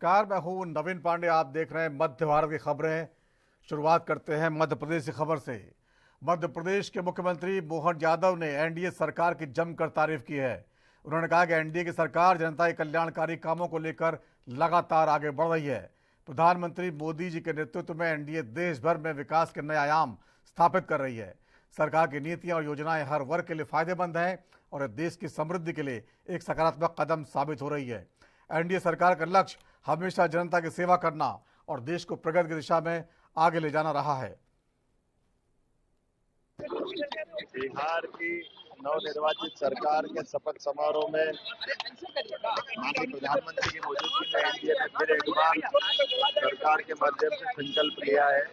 नमस्कार, मैं हूं नवीन पांडे। आप देख रहे हैं मध्य भारत की खबरें। शुरुआत करते हैं मध्य प्रदेश की खबर से। मध्य प्रदेश के मुख्यमंत्री मोहन यादव ने एनडीए सरकार की जमकर तारीफ की है। उन्होंने कहा कि एनडीए की सरकार जनता के कल्याणकारी कामों को लेकर लगातार आगे बढ़ रही है। प्रधानमंत्री मोदी जी के नेतृत्व में एनडीए देश भर में विकास के नए आयाम स्थापित कर रही है। सरकार की नीतियां और योजनाएं हर वर्ग के लिए फायदेमंद हैं और देश की समृद्धि के लिए एक सकारात्मक कदम साबित हो रही है। एनडीए सरकार का लक्ष्य हमेशा जनता की सेवा करना और देश को प्रगति की दिशा में आगे ले जाना रहा है। बिहार की नवनिर्वाचित सरकार के शपथ समारोह में माननीय प्रधानमंत्री की मौजूदगी में एनडीए ने फिर एक बार सरकार के माध्यम से संकल्प लिया है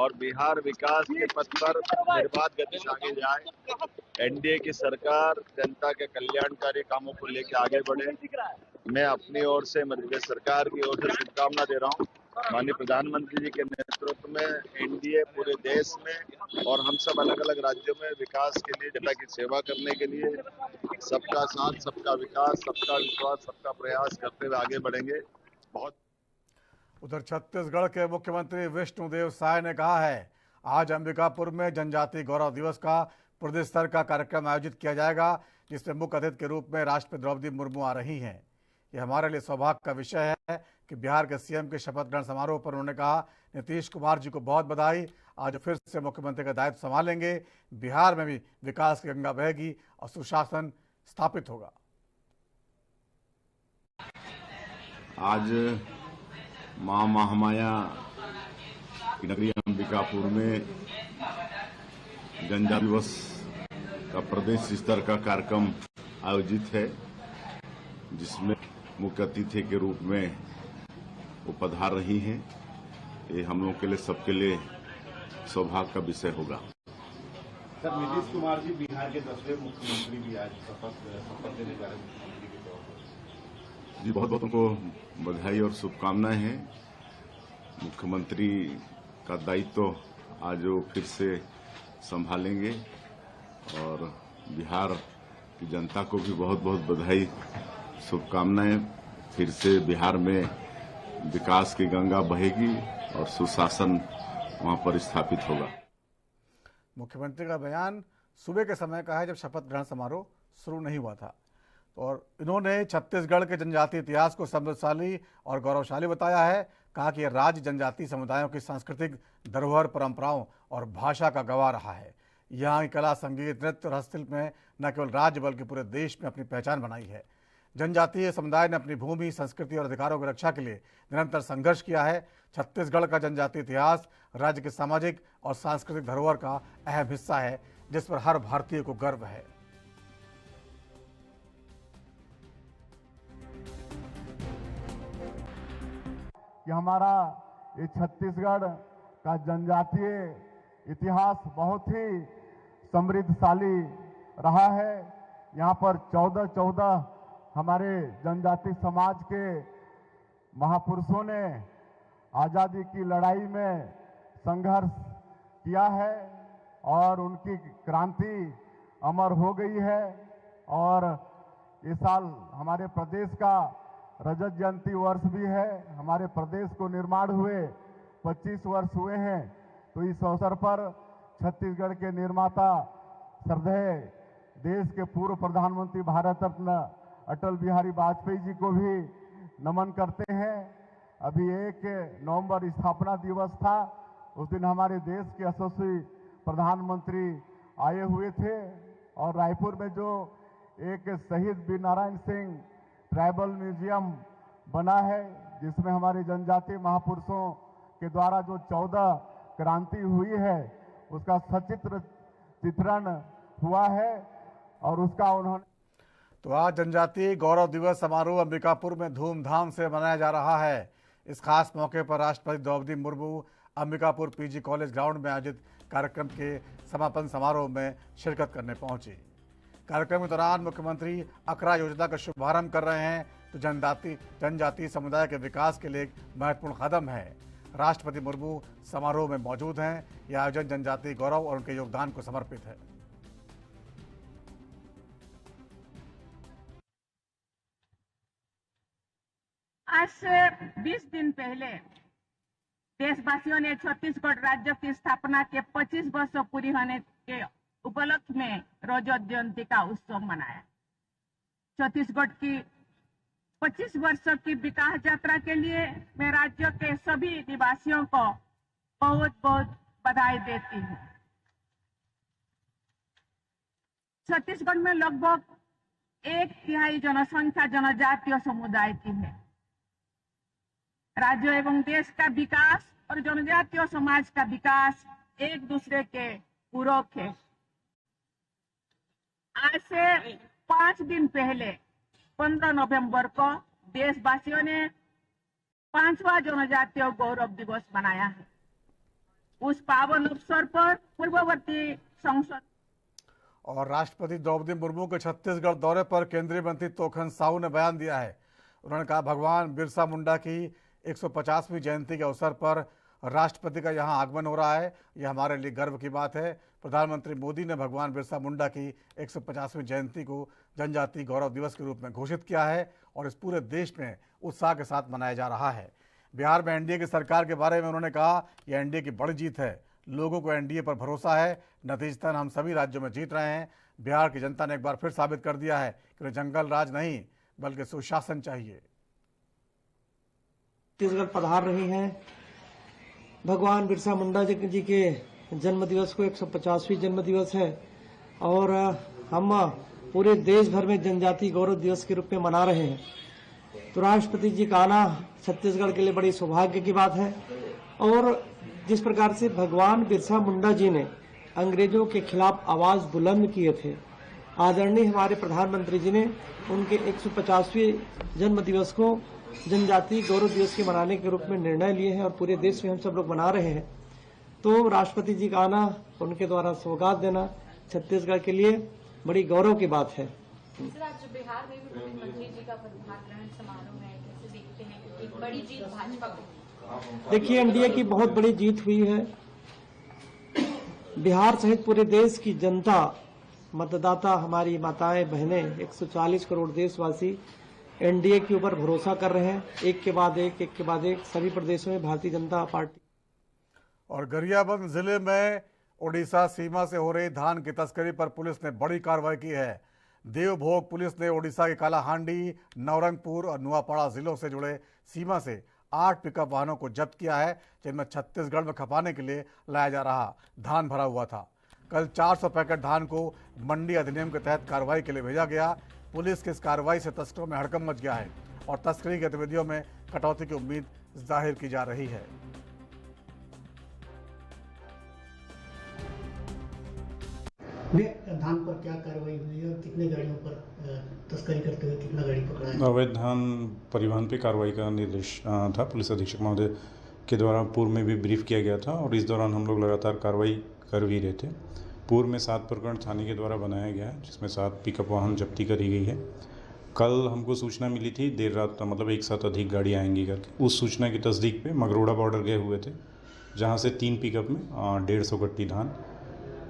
और बिहार विकास के पथ पर निर्बाध गति से आगे जाए। एनडीए की सरकार जनता के कल्याणकारी कामों को लेकर आगे बढ़े। मैं अपनी ओर से मध्य प्रदेश सरकार की ओर से शुभकामना दे रहा हूँ। माननीय प्रधानमंत्री जी के नेतृत्व में एनडीए पूरे देश में और हम सब अलग अलग राज्यों में विकास के लिए, जनता की सेवा करने के लिए सबका साथ, सबका विकास, सबका विश्वास, सबका प्रयास करते हुए आगे बढ़ेंगे। उधर छत्तीसगढ़ के मुख्यमंत्री विष्णुदेव साय ने कहा है, आज अंबिकापुर में जनजातीय गौरव दिवस का प्रदेश स्तर का कार्यक्रम आयोजित किया जाएगा, जिसमें मुख्य अतिथि के रूप में राष्ट्रपति द्रौपदी मुर्मू आ रही हैं। यह हमारे लिए सौभाग्य का विषय है कि बिहार के सीएम के शपथ ग्रहण समारोह पर उन्होंने कहा, नीतीश कुमार जी को बहुत बधाई, आज फिर से मुख्यमंत्री का दायित्व संभालेंगे। बिहार में भी विकास की गंगा बहेगी और सुशासन स्थापित होगा। आज मां महामाया की नगरी अंबिकापुर में जनजाति दिवस का प्रदेश स्तर का कार्यक्रम आयोजित है, जिसमें मुख्य अतिथि के रूप में वो पधार रही हैं। ये हम लोग के लिए, सबके लिए सौभाग्य का विषय होगा। सर, नीतीश कुमार जी बिहार के 10वें मुख्यमंत्री भी आज शपथ लेने जा रहे हैं मुख्यमंत्री के तौर पर। जी, बहुत बहुत उनको बधाई और शुभकामनाएं हैं। मुख्यमंत्री का दायित्व आज वो फिर से संभालेंगे और बिहार की जनता को भी बहुत बहुत बधाई, शुभकामनाएं। फिर से बिहार में विकास की गंगा बहेगी और सुशासन वहां पर स्थापित होगा। मुख्यमंत्री का बयान सुबह के समय का है, जब शपथ ग्रहण समारोह शुरू नहीं हुआ था, और इन्होंने छत्तीसगढ़ के जनजातीय इतिहास को समृद्धशाली और गौरवशाली बताया है। कहा कि यह राज्य जनजातीय समुदायों की सांस्कृतिक धरोहर, परंपराओं और भाषा का गवाह रहा है। यहाँ की कला, संगीत, नृत्य और हस्तशिल्प में न केवल राज्य बल्कि पूरे देश में अपनी पहचान बनाई है। जनजातीय समुदाय ने अपनी भूमि, संस्कृति और अधिकारों की रक्षा के लिए निरंतर संघर्ष किया है। छत्तीसगढ़ का जनजातीय इतिहास राज्य के सामाजिक और सांस्कृतिक धरोहर का अहम हिस्सा है, जिस पर हर भारतीय को गर्व है। कि हमारा ये छत्तीसगढ़ का जनजातीय इतिहास बहुत ही समृद्धशाली रहा है। यहाँ पर 14 हमारे जनजाति समाज के महापुरुषों ने आज़ादी की लड़ाई में संघर्ष किया है और उनकी क्रांति अमर हो गई है। और इस साल हमारे प्रदेश का रजत जयंती वर्ष भी है। हमारे प्रदेश को निर्माण हुए 25 वर्ष हुए हैं, तो इस अवसर पर छत्तीसगढ़ के निर्माता श्रद्धेय देश के पूर्व प्रधानमंत्री भारत रत्न अटल बिहारी वाजपेयी जी को भी नमन करते हैं। अभी 1 नवंबर स्थापना दिवस था, उस दिन हमारे देश के यशस्वी प्रधानमंत्री आए हुए थे और रायपुर में जो एक शहीद वीर नारायण सिंह ट्राइबल म्यूजियम बना है, जिसमें हमारे जनजातीय महापुरुषों के द्वारा जो 14 क्रांति हुई है उसका सचित्र चित्रण हुआ है और उसका उन्होंने। तो आज जनजातीय गौरव दिवस समारोह अंबिकापुर में धूमधाम से मनाया जा रहा है। इस खास मौके पर राष्ट्रपति Droupadi Murmu Ambikapur PG college ground में आयोजित कार्यक्रम के समापन समारोह में शिरकत करने पहुंची। कार्यक्रम के दौरान मुख्यमंत्री अकरा योजना का शुभारंभ कर रहे हैं, तो जनजातीय समुदाय के विकास के लिए एक महत्वपूर्ण कदम है। राष्ट्रपति मुर्मू समारोह में मौजूद हैं। यह आयोजन जनजातीय गौरव और उनके योगदान को समर्पित है। आज से 20 दिन पहले देशवासियों ने छत्तीसगढ़ राज्य की स्थापना के 25 वर्ष पूरी होने के उपलक्ष्य में रजत जयंती का उत्सव मनाया। छत्तीसगढ़ की 25 वर्ष की विकास यात्रा के लिए मैं राज्य के सभी निवासियों को बहुत बहुत बधाई देती हूँ। छत्तीसगढ़ में लगभग 1/3 जनसंख्या जनजातीय समुदाय की है। राज्य एवं देश का विकास और जनजातीय समाज का विकास एक दूसरे के पूरक है। आज से 5 दिन पहले 15 नवंबर को देशवासियों ने 5वां जनजातीय गौरव दिवस मनाया है। उस पावन अवसर पर पूर्ववर्ती संसद और राष्ट्रपति द्रौपदी मुर्मू के छत्तीसगढ़ दौरे पर केंद्रीय मंत्री तोखन साहू ने बयान दिया है। उन्होंने कहा, भगवान बिरसा मुंडा की 150वीं जयंती के अवसर पर राष्ट्रपति का यहां आगमन हो रहा है। यह हमारे लिए गर्व की बात है। प्रधानमंत्री मोदी ने भगवान बिरसा मुंडा की 150वीं जयंती को जनजातीय गौरव दिवस के रूप में घोषित किया है और इस पूरे देश में उत्साह के साथ मनाया जा रहा है। बिहार में एनडीए की सरकार के बारे में उन्होंने कहा, यह एनडीए की बड़ी जीत है। लोगों को एनडीए पर भरोसा है। नतीजतन हम सभी राज्यों में जीत रहे हैं। बिहार की जनता ने एक बार फिर साबित कर दिया है कि उन्हें जंगल राज नहीं बल्कि सुशासन चाहिए। छत्तीसगढ़ पधार रही हैं। भगवान बिरसा मुंडा जी के जन्म दिवस को 150वीं जन्म दिवस है और हम पूरे देश भर में जनजातीय गौरव दिवस के रूप में मना रहे हैं। तो राष्ट्रपति जी का आना छत्तीसगढ़ के लिए बड़ी सौभाग्य की बात है। और जिस प्रकार से भगवान बिरसा मुंडा जी ने अंग्रेजों के खिलाफ आवाज बुलंद किए थे, आदरणीय हमारे प्रधानमंत्री जी ने उनके 150वें जन्म दिवस को जनजातीय गौरव दिवस के मनाने के रूप में निर्णय लिए हैं और पूरे देश में हम सब लोग मना रहे हैं। तो राष्ट्रपति जी का आना, उनके द्वारा सौगात देना छत्तीसगढ़ के लिए बड़ी गौरव की बात है। राज्य बिहार में भी मुख्यमंत्री जी का पदभार ग्रहण समारोह है, कैसे देखते हैं? एक बड़ी जीत भाजपा को। देखिए, एनडीए की बहुत बड़ी जीत हुई है। बिहार सहित पूरे देश की जनता, मतदाता, हमारी माताएं बहनें, 140 करोड़ देशवासी एनडीए के ऊपर भरोसा कर रहे हैं। एक के बाद एक सभी प्रदेशों में भारतीय जनता पार्टी। और गरियाबंद जिले में ओडिशा सीमा से हो रही धान की तस्करी पर पुलिस ने बड़ी कार्रवाई की है। देवभोग पुलिस ने ओडिशा के कालाहांडी, नवरंगपुर और नुआपाड़ा जिलों से जुड़े सीमा से 8 पिकअप वाहनों को जब्त किया है, जिनमें छत्तीसगढ़ में खपाने के लिए लाया जा रहा धान भरा हुआ था। कल 400 पैकेट धान को मंडी अधिनियम के तहत कार्रवाई के लिए भेजा गया। पुलिस की इस कार्रवाई से तस्करों में हड़कंप मच गया है और तस्करी गतिविधियों में कटौती की उम्मीद जाहिर की जा रही है। धान पर क्या कार्रवाई हुई है और कितने गाड़ियों पर तस्करी करते हुए कितना गाड़ी पकड़ा है? अवैध धान परिवहन पे कार्रवाई का निर्देश था। पुलिस अधीक्षक महोदय के द्वारा पूर्व में भी ब्रीफ किया गया था और इस दौरान हम लोग लगातार कार्रवाई कर भी रहे थे। पूर्व में 7 प्रकरण थाने के द्वारा बनाया गया है, जिसमें 7 पिकअप वाहन जब्ती करी गई है। कल हमको सूचना मिली थी देर रात, मतलब एक साथ अधिक गाड़ी आएंगी करके। उस सूचना की तस्दीक पे मगरोड़ा बॉर्डर गए हुए थे, जहाँ से 3 पिकअप में 150 कट्टी धान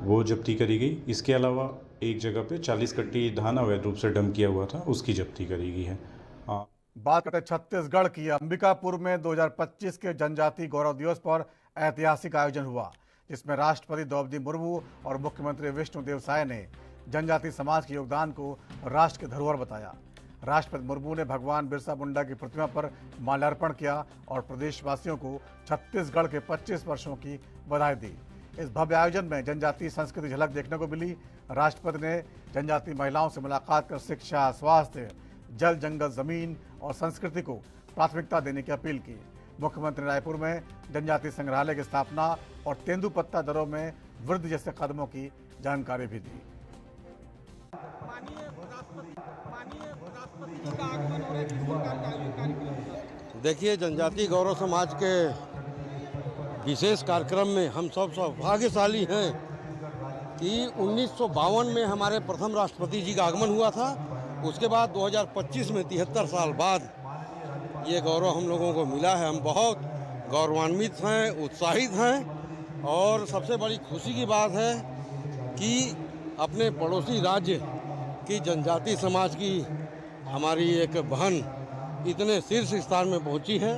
वो जब्ती करी गई। इसके अलावा एक जगह पे 40 कट्टी धान अवैध रूप से डंप किया हुआ था, उसकी जब्ती करी गई है। बात करते हैं छत्तीसगढ़ की। अंबिकापुर में 2025 के जनजातीय गौरव दिवस पर ऐतिहासिक आयोजन हुआ, जिसमें राष्ट्रपति द्रौपदी मुर्मू और मुख्यमंत्री विष्णुदेव साय ने जनजातीय समाज के योगदान को राष्ट्र की धरोहर बताया। राष्ट्रपति मुर्मू ने भगवान बिरसा मुंडा की प्रतिमा पर माल्यार्पण किया और प्रदेशवासियों को छत्तीसगढ़ के 25 वर्षों की बधाई दी। इस भव्य आयोजन में जनजातीय संस्कृति झलक देखने को मिली। राष्ट्रपति ने जनजातीय महिलाओं से मुलाकात कर शिक्षा, स्वास्थ्य, जल, जंगल, जमीन और संस्कृति को प्राथमिकता देने की अपील की। मुख्यमंत्री रायपुर में जनजातीय संग्रहालय की स्थापना और तेंदुपत्ता दरों में वृद्धि जैसे कदमों की जानकारी भी दी। देखिए, जनजातीय गौरव समाज के विशेष कार्यक्रम में हम सब सौभाग्यशाली हैं कि 1952 में हमारे प्रथम राष्ट्रपति जी का आगमन हुआ था। उसके बाद 2025 में 73 साल बाद ये गौरव हम लोगों को मिला है। हम बहुत गौरवान्वित हैं, उत्साहित हैं और सबसे बड़ी खुशी की बात है कि अपने पड़ोसी राज्य की जनजातीय समाज की हमारी एक बहन इतने शीर्ष स्थान में पहुंची है।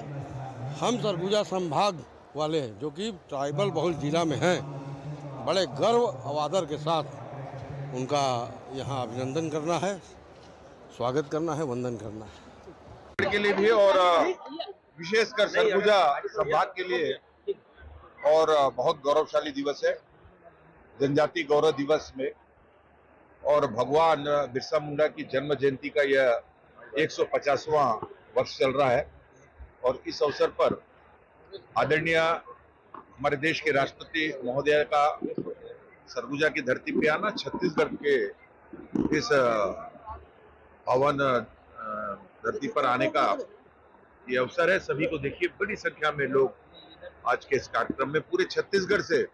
हम सरगुजा संभाग वाले जो कि ट्राइबल बहुल जिला में हैं, बड़े गर्व और आदर के साथ उनका यहाँ अभिनंदन करना है, स्वागत करना है, वंदन करना है। के लिए भी और विशेषकर सरगुजा संभाग के लिए और बहुत गौरवशाली दिवस है। जनजाति गौरव दिवस में और भगवान बिरसा मुंडा की जन्म जयंती का यह 150वां वर्ष चल रहा है और इस अवसर पर आदरणीय हमारे देश के राष्ट्रपति महोदय का सरगुजा की धरती पे आना, छत्तीसगढ़ के इस पावन धरती पर आने का ये अवसर है। सभी को देखिए बड़ी संख्या में लोग आज के इस कार्यक्रम में पूरे छत्तीसगढ़ से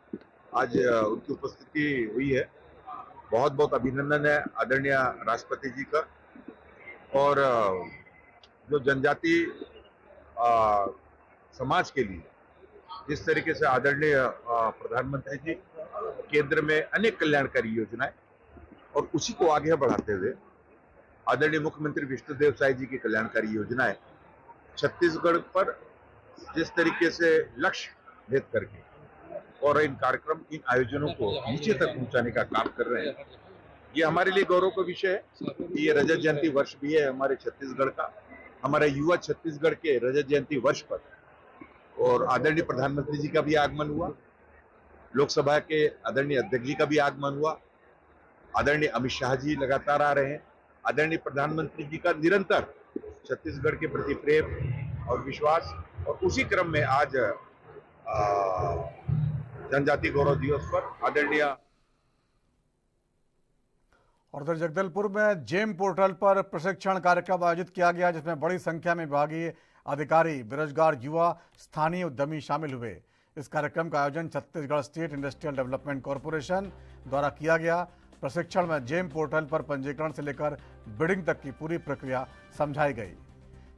आज उनकी उपस्थिति हुई है। बहुत बहुत अभिनंदन है आदरणीय राष्ट्रपति जी का। और जो जनजाति समाज के लिए जिस तरीके से आदरणीय प्रधानमंत्री जी केंद्र में अनेक कल्याणकारी योजनाएं और उसी को आगे बढ़ाते हुए आदरणीय मुख्यमंत्री विष्णुदेव साय जी की कल्याणकारी योजनाएं छत्तीसगढ़ पर जिस तरीके से लक्ष्य भेद करके और इन कार्यक्रम इन आयोजनों को नीचे तक पहुंचाने का काम कर रहे हैं, ये हमारे लिए गौरव का विषय है। ये रजत जयंती वर्ष भी है हमारे छत्तीसगढ़ का। हमारा युवा छत्तीसगढ़ के रजत जयंती वर्ष पर और आदरणीय प्रधानमंत्री जी का भी आगमन हुआ, लोकसभा के आदरणीय अध्यक्ष जी का भी आगमन हुआ, आदरणीय अमित शाह जी लगातार आ रहे हैं। आदरणीय प्रधानमंत्री जी का निरंतर छत्तीसगढ़ के प्रति प्रेम और विश्वास, और उसी क्रम में आज जनजाति गौरव दिवस पर आदरणीय। और उधर जगदलपुर में जेम पोर्टल पर प्रशिक्षण कार्यक्रम आयोजित किया गया, जिसमें बड़ी संख्या में विभागीय अधिकारी, बेरोजगार युवा, स्थानीय उद्यमी शामिल हुए। इस कार्यक्रम का आयोजन Chhattisgarh state industrial development corporation द्वारा किया गया। प्रशिक्षण में जेम पोर्टल पर पंजीकरण से लेकर बिडिंग तक की पूरी प्रक्रिया समझाई गई।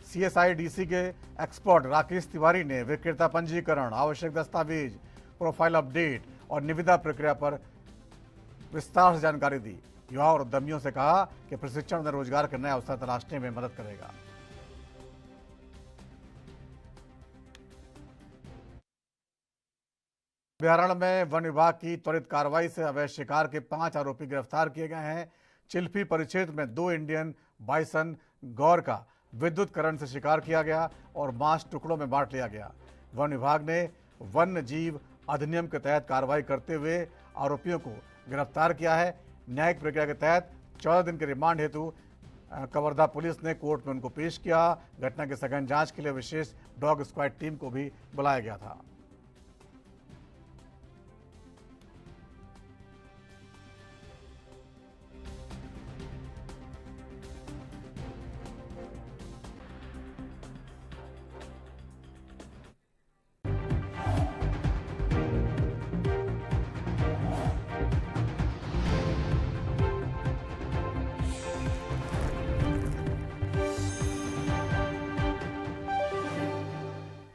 CSIDC के एक्सपर्ट राकेश तिवारी ने विक्रेता पंजीकरण, आवश्यक दस्तावेज, प्रोफाइल अपडेट और निविदा प्रक्रिया पर विस्तार से जानकारी दी। युवा और उद्यमियों से कहा कि प्रशिक्षण में रोजगार के नए अवसर तलाशने में मदद करेगा। अभ्यारण्य में वन विभाग की त्वरित कार्रवाई से अवैध शिकार के 5 आरोपी गिरफ्तार किए गए हैं। चिल्फी परिक्षेत्र में 2 इंडियन बाइसन गौर का विद्युत करंट से शिकार किया गया और मांस टुकड़ों में बांट लिया गया। वन विभाग ने वन्य जीव अधिनियम के तहत कार्रवाई करते हुए आरोपियों को गिरफ्तार किया है। न्यायिक प्रक्रिया के तहत 14 दिन के रिमांड हेतु कवर्धा पुलिस ने कोर्ट में उनको पेश किया। घटना की सघन जांच के लिए विशेष डॉग स्क्वाड टीम को भी बुलाया गया था।